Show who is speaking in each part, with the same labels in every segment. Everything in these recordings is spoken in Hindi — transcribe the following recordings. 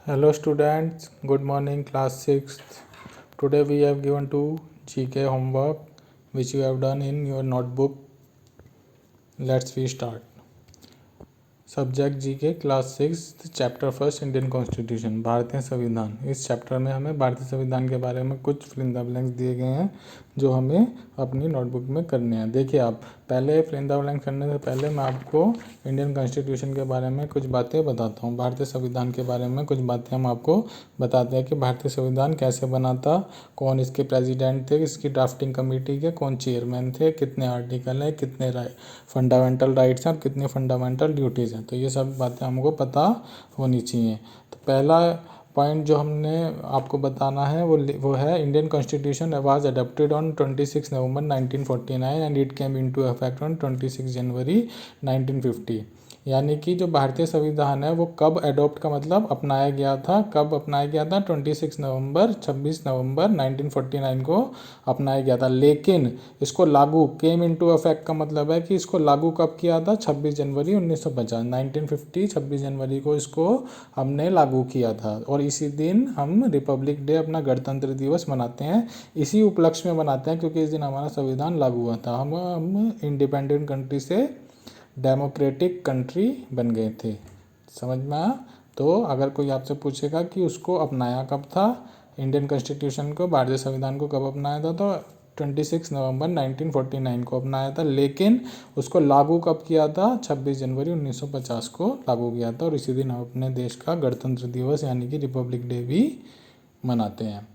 Speaker 1: Hello students, good morning class 6th. Today we have given two GK homework which you have done in your notebook. Let's we start. Subject GK class 6 chapter first Indian constitution भारतीय संविधान। इस चैप्टर में हमें भारतीय संविधान के बारे में कुछ फिल इन द ब्लैंक्स दिए गए हैं जो हमें अपनी नोटबुक में करने हैं। देखिए आप पहले फिल इन द ब्लैंक्स करने से पहले मैं आपको इंडियन कॉन्स्टिट्यूशन के बारे में कुछ बातें बताता हूँ। भारतीय संविधान के बारे में कुछ बातें हम आपको बताते हैं कि भारतीय संविधान कैसे बना था, कौन इसके प्रेसिडेंट थे, इसकी ड्राफ्टिंग कमेटी के कौन चेयरमैन थे, कितने आर्टिकल हैं, कितने फंडामेंटल राइट्स हैं और कितनी फंडामेंटल ड्यूटीज़ हैं। तो ये सब बातें हमको पता होनी चाहिए। तो पहला पॉइंट जो हमने आपको बताना है वो है Indian constitution was adopted on 26 November 1949 and it came into effect on 26 जनवरी 1950। यानी कि जो भारतीय संविधान है वो कब अडॉप्ट का मतलब अपनाया गया था, कब अपनाया गया था 26 नवंबर 1949 को अपनाया गया था। लेकिन इसको लागू केम इनटू इफेक्ट का मतलब है कि इसको लागू कब किया था, 26 जनवरी 1950 1950 26 जनवरी को इसको हमने लागू किया था। और इसी दिन हम रिपब्लिक डे अपना गणतंत्र दिवस मनाते हैं, इसी उपलक्ष्य में मनाते हैं क्योंकि इस दिन हमारा संविधान लागू हुआ था। हम इंडिपेंडेंट कंट्री से डेमोक्रेटिक कंट्री बन गए थे। समझ में आया? तो अगर कोई आपसे पूछेगा कि उसको अपनाया कब था, इंडियन कॉन्स्टिट्यूशन को, भारतीय संविधान को कब अपनाया था, तो 26 नवंबर 1949 को अपनाया था। लेकिन उसको लागू कब किया था, 26 जनवरी 1950 को लागू किया था। और इसी दिन हम अपने देश का गणतंत्र दिवस यानी कि रिपब्लिक डे भी मनाते हैं।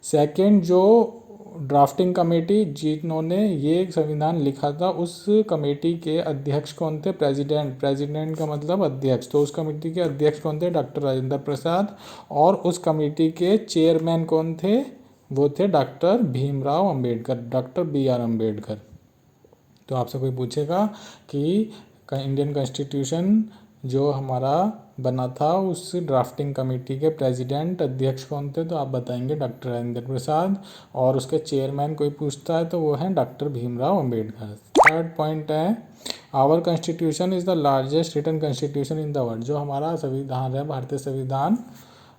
Speaker 1: सेकेंड, जो ड्राफ्टिंग कमेटी जिन्होंने ये संविधान लिखा था उस कमेटी के अध्यक्ष कौन थे, प्रेसिडेंट का मतलब अध्यक्ष। तो उस कमेटी के अध्यक्ष कौन थे, डॉक्टर राजेंद्र प्रसाद। और उस कमेटी के चेयरमैन कौन थे, वो थे doctor Bhimrao Ambedkar, doctor BR Ambedkar. तो आपसे कोई पूछेगा कि इंडियन कॉन्स्टिट्यूशन जो हमारा बना था उस ड्राफ्टिंग कमेटी के प्रेसिडेंट अध्यक्ष कौन थे, तो आप बताएंगे डॉक्टर राजेंद्र प्रसाद। और उसके चेयरमैन कोई पूछता है तो वो हैं doctor Bhimrao Ambedkar. Third point है our constitution is the largest written constitution in the world. जो हमारा संविधान है, भारतीय संविधान,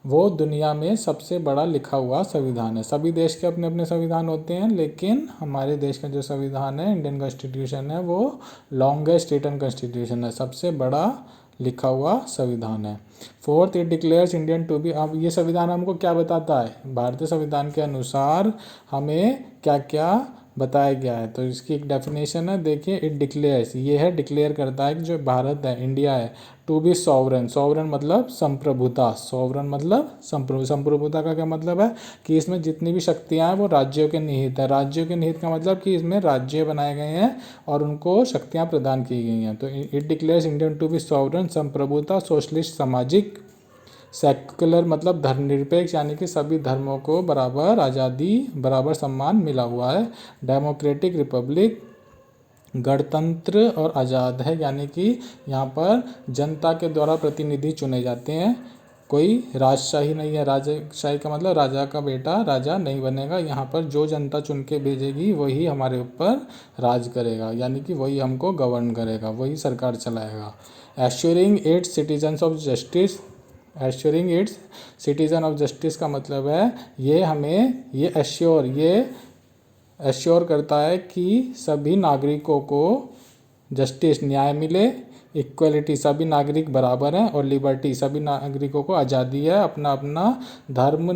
Speaker 1: वो दुनिया में सबसे बड़ा लिखा हुआ संविधान है। सभी देश के अपने अपने संविधान होते हैं, लेकिन हमारे देश का जो संविधान है, इंडियन कॉन्स्टिट्यूशन है, वो लॉन्गेस्ट रिटन कॉन्स्टिट्यूशन है, सबसे बड़ा लिखा हुआ संविधान है। Fourth, it declares Indian to be. अब ये संविधान हमको क्या बताता है, भारतीय संविधान के अनुसार हमें क्या क्या बताया गया है। तो इसकी एक डेफिनेशन है, देखिए, इट डिक्लेयर्स, ये है डिक्लेयर करता है कि जो भारत है, इंडिया है, टू बी सॉवरन। सॉवरन मतलब संप्रभुता, सॉवरन मतलब संप्रभुता का क्या मतलब है कि इसमें जितनी भी शक्तियां हैं वो राज्यों के निहित है। राज्यों के निहित का मतलब कि इसमें राज्य बनाए गए हैं और उनको शक्तियां प्रदान की गई हैं। तो it declares Indian to be sovereign, संप्रभुता, सोशलिस्ट, सामाजिक, सेक्युलर मतलब धर्मनिरपेक्ष यानी कि सभी धर्मों को बराबर आज़ादी, बराबर सम्मान मिला हुआ है, डेमोक्रेटिक रिपब्लिक, गणतंत्र और आज़ाद है, यानी कि यहाँ पर जनता के द्वारा प्रतिनिधि चुने जाते हैं, कोई राजशाही नहीं है। राजशाही का मतलब राजा का बेटा राजा नहीं बनेगा। यहाँ पर जो जनता चुन के भेजेगी वही हमारे ऊपर राज करेगा, यानी कि वही हमको गवर्न करेगा, वही सरकार चलाएगा। Assuring it's citizens of justice, assuring it's citizen of justice का मतलब है ये हमें ये एश्योर करता है कि सभी नागरिकों को जस्टिस, न्याय मिले, इक्वलिटी, सभी नागरिक बराबर हैं, और लिबर्टी, सभी नागरिकों को आज़ादी है अपना अपना धर्म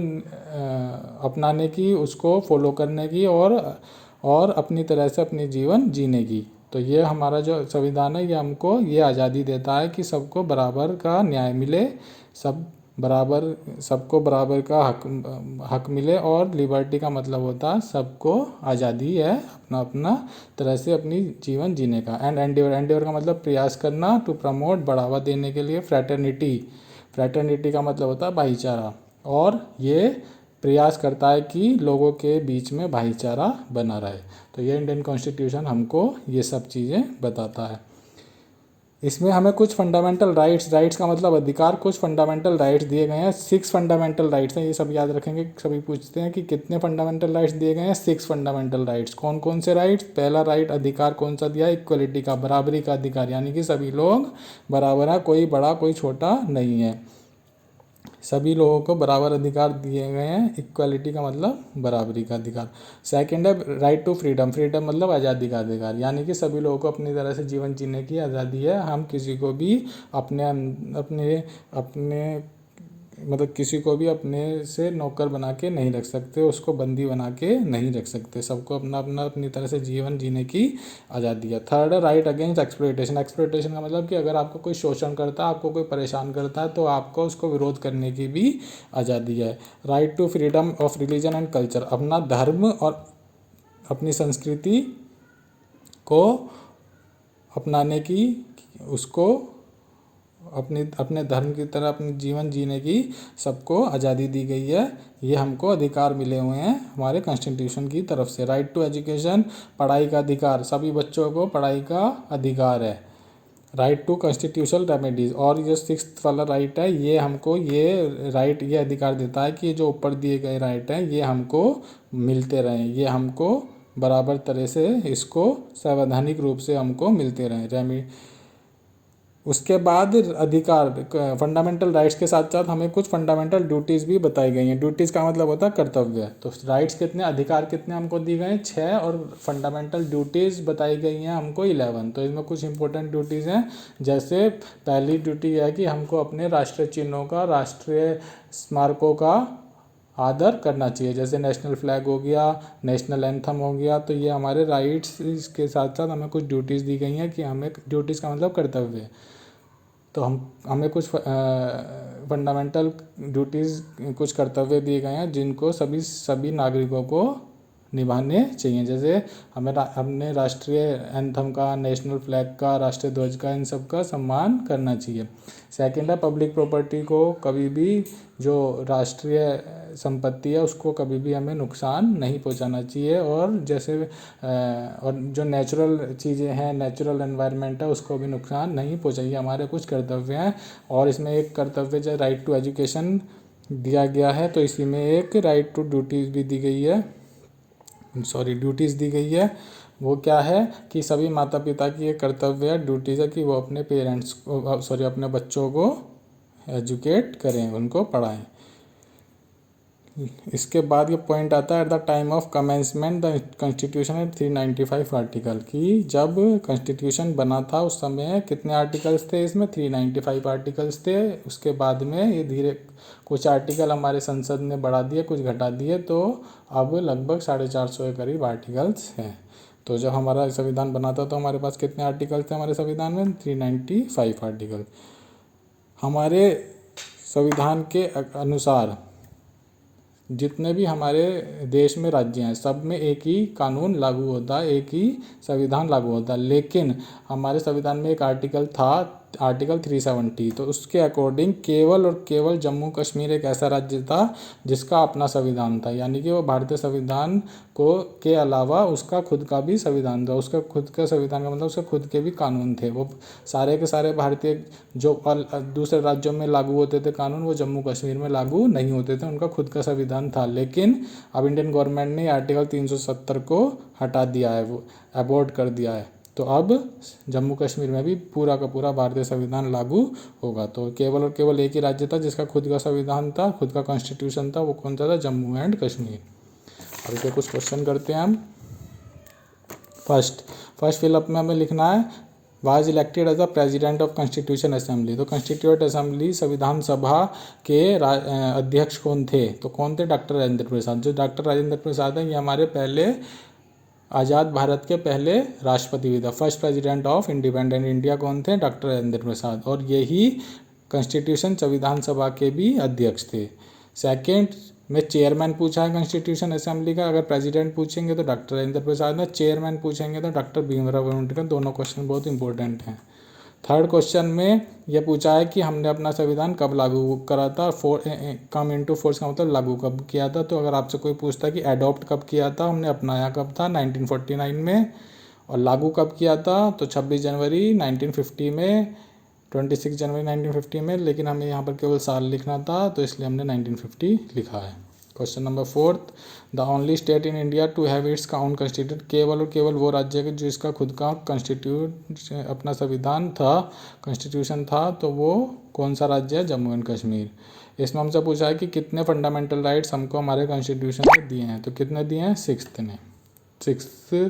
Speaker 1: अपनाने की, उसको फॉलो करने की और अपनी तरह से अपनी जीवन जीने की। तो ये हमारा जो संविधान है ये हमको ये आज़ादी देता है कि सबको बराबर का न्याय मिले, सबको बराबर का हक मिले। और लिबर्टी का मतलब होता है सबको आज़ादी है अपना अपना तरह से अपनी जीवन जीने का। एंड एंड्योर का मतलब प्रयास करना, टू प्रमोट बढ़ावा देने के लिए। फ्रेटर्निटी का मतलब होता है भाईचारा, और ये प्रयास करता है कि लोगों के बीच में भाईचारा बना रहे। तो ये इंडियन कॉन्स्टिट्यूशन हमको ये सब चीज़ें बताता है। इसमें हमें कुछ फंडामेंटल राइट्स का मतलब अधिकार, कुछ फंडामेंटल राइट्स दिए गए हैं। 6 फंडामेंटल राइट्स हैं, ये सब याद रखेंगे। सभी पूछते हैं कि कितने फंडामेंटल राइट्स दिए गए हैं, 6 फंडामेंटल राइट्स। कौन कौन से राइट्स? पहला राइट अधिकार कौन सा दिया है, इक्वलिटी का, बराबरी का अधिकार, यानी कि सभी लोग बराबर हैं, कोई बड़ा कोई छोटा नहीं है। सभी लोगों को बराबर अधिकार दिए गए हैं। इक्वालिटी का मतलब बराबरी का अधिकार। सेकंड है राइट टू फ्रीडम। फ्रीडम मतलब आज़ादी का अधिकार, यानी कि सभी लोगों को अपनी तरह से जीवन जीने की आज़ादी है। हम किसी को भी अपने अपने अपने मतलब किसी को भी अपने से नौकर बना के नहीं रख सकते, उसको बंदी बना के नहीं रख सकते। सबको अपना अपना अपनी तरह से जीवन जीने की आज़ादी है। थर्ड है राइट अगेंस्ट एक्सप्लॉइटेशन। एक्सप्लॉइटेशन का मतलब कि अगर आपको कोई शोषण करता है, आपको कोई परेशान करता है, तो आपको उसको विरोध करने की भी आज़ादी है। Right to freedom of religion and culture. अपना धर्म और अपनी संस्कृति को अपनाने की, उसको अपने धर्म की तरह अपने जीवन जीने की सबको आज़ादी दी गई है। ये हमको अधिकार मिले हुए हैं हमारे कॉन्स्टिट्यूशन की तरफ से। राइट टू एजुकेशन, पढ़ाई का अधिकार। सभी बच्चों को पढ़ाई का अधिकार है। Right to constitutional remedies. और जो सिक्स्थ वाला राइट है, ये हमको ये राइट ये अधिकार देता है कि जो ऊपर दिए गए राइट हैं ये हमको मिलते रहें, ये हमको बराबर तरह से इसको संवैधानिक रूप से हमको मिलते रहें। उसके बाद अधिकार, फंडामेंटल राइट्स के साथ साथ हमें कुछ फंडामेंटल ड्यूटीज़ भी बताई गई हैं। ड्यूटीज़ का मतलब होता है कर्तव्य। तो राइट्स कितने, अधिकार कितने हमको दिए गए हैं 6, और फंडामेंटल ड्यूटीज़ बताई गई हैं हमको 11। तो इसमें कुछ इंपॉर्टेंट ड्यूटीज़ हैं। जैसे पहली ड्यूटी है कि हमको अपने राष्ट्रीय चिन्हों का, राष्ट्रीय स्मारकों का आदर करना चाहिए। जैसे नेशनल फ्लैग हो गया, नेशनल एंथम हो गया। तो ये हमारे राइट्स के साथ साथ हमें कुछ ड्यूटीज़ दी गई हैं कि हमें, ड्यूटीज़ का मतलब कर्तव्य। तो हमें कुछ फंडामेंटल ड्यूटीज़, कुछ कर्तव्य दिए गए हैं जिनको सभी नागरिकों को निभाने चाहिए। जैसे हमें अपने राष्ट्रीय एंथम का, नेशनल फ्लैग का, राष्ट्रीय ध्वज का, इन सब का सम्मान करना चाहिए। सेकंड है पब्लिक प्रॉपर्टी को कभी भी, जो राष्ट्रीय संपत्ति है उसको कभी भी हमें नुकसान नहीं पहुंचाना चाहिए। और जैसे और जो नेचुरल चीज़ें हैं, नेचुरल एनवायरनमेंट है, उसको भी नुकसान नहीं पहुंचाइए। हमारे कुछ कर्तव्य हैं। और इसमें एक कर्तव्य जो राइट टू एजुकेशन दिया गया है, तो इसी में एक राइट टू ड्यूटीज़ भी दी गई है, ड्यूटीज़ दी गई है। वो क्या है कि सभी माता पिता की एक कर्तव्य है, ड्यूटीज़ है कि वो अपने पेरेंट्स को, अपने बच्चों को एजुकेट करें, उनको पढ़ाएं। इसके बाद ये पॉइंट आता है at the time of commencement the constitution eight 395 article, कि जब कॉन्स्टिट्यूशन बना था उस समय कितने आर्टिकल्स थे इसमें, 395 आर्टिकल्स थे। उसके बाद में ये धीरे कुछ आर्टिकल हमारे संसद ने बढ़ा दिए, कुछ घटा दिए, तो अब लगभग 450 के करीब आर्टिकल्स हैं। तो जब हमारा संविधान बना था तो हमारे पास कितने आर्टिकल्स थे हमारे संविधान में, 395 आर्टिकल। हमारे संविधान के अनुसार जितने भी हमारे देश में राज्य हैं, सब में एक ही कानून लागू होता है, एक ही संविधान लागू होता है। लेकिन हमारे संविधान में एक आर्टिकल था, आर्टिकल 370, तो उसके अकॉर्डिंग केवल और केवल जम्मू कश्मीर एक ऐसा राज्य था जिसका अपना संविधान था। यानी कि वो भारतीय संविधान को के अलावा उसका खुद का भी संविधान था। उसका खुद का संविधान का मतलब उसके खुद के भी कानून थे। वो सारे के सारे भारतीय जो दूसरे राज्यों में लागू होते थे कानून, वो जम्मू कश्मीर में लागू नहीं होते थे, उनका खुद का संविधान था। लेकिन अब इंडियन गवर्नमेंट ने आर्टिकल 370 को हटा दिया है, वो अबॉर्ट कर दिया है। तो अब जम्मू कश्मीर में भी पूरा का पूरा भारतीय संविधान लागू होगा। तो केवल और केवल एक ही राज्य था जिसका खुद का संविधान था, खुद का कॉन्स्टिट्यूशन था, वो कौन सा था, जम्मू एंड कश्मीर। अब इसे कुछ क्वेश्चन करते हैं हम। फर्स्ट फिलअप में हमें लिखना है was elected as a president of constitution assembly. तो कॉन्स्टिट्यूट असेंबली, संविधान सभा के अध्यक्ष कौन थे, तो कौन थे, डॉक्टर राजेंद्र प्रसाद। जो डॉक्टर राजेंद्र प्रसाद हैं ये हमारे पहले आज़ाद भारत के पहले राष्ट्रपति भी था। First president of independent India कौन थे, डॉक्टर राजेंद्र प्रसाद। और यही कॉन्स्टिट्यूशन संविधान सभा के भी अध्यक्ष थे। सेकंड में चेयरमैन पूछा है कॉन्स्टिट्यूशन असेंबली का। अगर प्रेसिडेंट पूछेंगे तो डॉक्टर राजेंद्र प्रसाद है, चेयरमैन पूछेंगे तो डॉक्टर भीमराव अम्बेडकर। दोनों क्वेश्चन बहुत इंपॉर्टेंट हैं। थर्ड क्वेश्चन में यह पूछा है कि हमने अपना संविधान कब लागू करा था। कम इनटू फोर्स का मतलब लागू कब किया था। तो अगर आपसे कोई पूछता है कि अडॉप्ट कब किया था, हमने अपनाया कब था, 1949 में। और लागू कब किया था, तो 26 जनवरी 1950 में, 26 जनवरी 1950 में। लेकिन हमें यहाँ पर केवल साल लिखना था, तो इसलिए हमने 1950 लिखा है। Question number 4, the only state in India to have its own constitute, केवल और केवल वो राज्य है जिसका खुद का कॉन्स्टिट्यूट अपना संविधान था, कॉन्स्टिट्यूशन था, तो वो कौन सा राज्य है? जम्मू एंड कश्मीर। इसमें हमसे पूछा है कि कितने फंडामेंटल राइट्स हमको हमारे कॉन्स्टिट्यूशन में दिए हैं, तो कितने दिए हैं? 6th ने, 6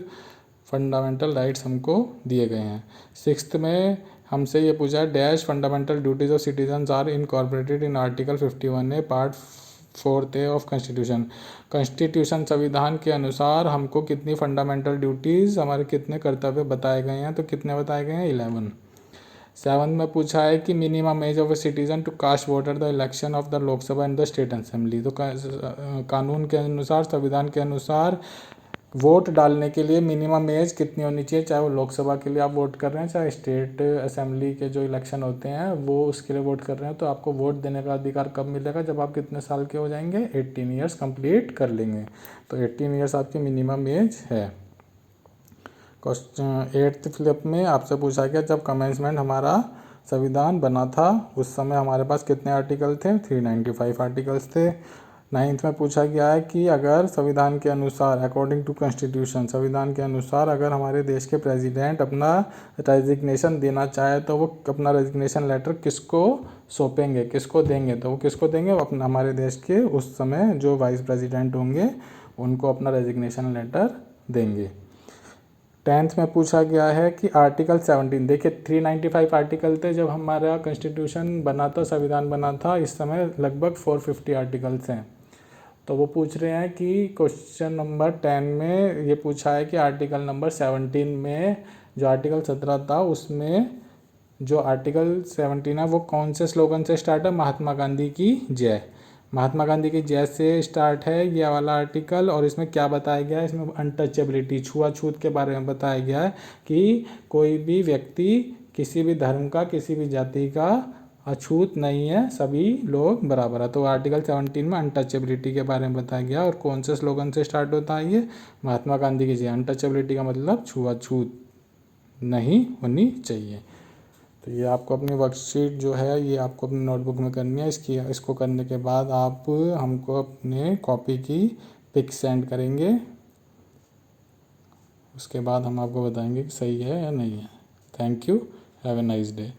Speaker 1: फंडामेंटल राइट्स हमको दिए गए हैं। 6th में हमसे ये पूछा है, dash fundamental duties of citizens are incorporated in article 51A part 4 of constitution. Constitution संविधान के अनुसार हमको कितनी फंडामेंटल ड्यूटीज़, हमारे कितने कर्तव्य बताए गए हैं, तो कितने बताए गए हैं? 11। 7 में पूछा है कि minimum age of a citizen to cast voter the election of the Lok Sabha and the state assembly. तो कानून के अनुसार, संविधान के अनुसार वोट डालने के लिए मिनिमम एज कितनी होनी चाहिए, चाहे वो लोकसभा के लिए आप वोट कर रहे हैं, चाहे स्टेट असेंबली के जो इलेक्शन होते हैं वो उसके लिए वोट कर रहे हैं। तो आपको वोट देने का अधिकार कब मिलेगा? जब आप कितने साल के हो जाएंगे? 18 ईयर्स कंप्लीट कर लेंगे। तो 18 ईयर्स आपकी मिनिमम एज है। क्वेश्चन 8th फ्लिप में आपसे पूछा गया, जब कमेंसमेंट हमारा संविधान बना था उस समय हमारे पास कितने आर्टिकल थे? 395 आर्टिकल्स थे। 9th में पूछा गया है कि अगर संविधान के अनुसार, अकॉर्डिंग टू कॉन्स्टिट्यूशन, संविधान के अनुसार अगर हमारे देश के प्रेसिडेंट अपना रेजिग्नेशन देना चाहे तो वो अपना रेजिग्नेशन लेटर किसको सौंपेंगे, किसको देंगे? तो वो किसको देंगे? वो अपना हमारे देश के उस समय जो वाइस प्रेसिडेंट होंगे उनको अपना रेजिग्नेशन लेटर देंगे। 10th में पूछा गया है कि आर्टिकल 17, देखिए 395 आर्टिकल थे जब हमारा कॉन्स्टिट्यूशन बना था, संविधान बना था, इस समय लगभग 450 आर्टिकल्स हैं। तो वो पूछ रहे हैं कि क्वेश्चन नंबर 10 में ये पूछा है कि आर्टिकल नंबर 17 में जो आर्टिकल 17 था उसमें जो आर्टिकल 17 है वो कौन से स्लोगन से स्टार्ट है? महात्मा गांधी की जय। महात्मा गांधी की जय से स्टार्ट है ये वाला आर्टिकल। और इसमें क्या बताया गया है? इसमें अनटचेबिलिटी, छुआछूत के बारे में बताया गया है कि कोई भी व्यक्ति किसी भी धर्म का, किसी भी जाति का अछूत नहीं है, सभी लोग बराबर है। तो आर्टिकल 17 में अनटचेबिलिटी के बारे में बताया गया। और कौन से स्लोगन से स्टार्ट होता है ये? महात्मा गांधी की जय। अनटचेबिलिटी का मतलब छुआछूत नहीं होनी चाहिए। तो ये आपको अपनी वर्कशीट जो है ये आपको अपनी नोटबुक में करनी है। इसको करने के बाद आप हमको अपने कॉपी की पिक सेंड करेंगे, उसके बाद हम आपको बताएंगे कि सही है या नहीं है। Thank you, have a nice day.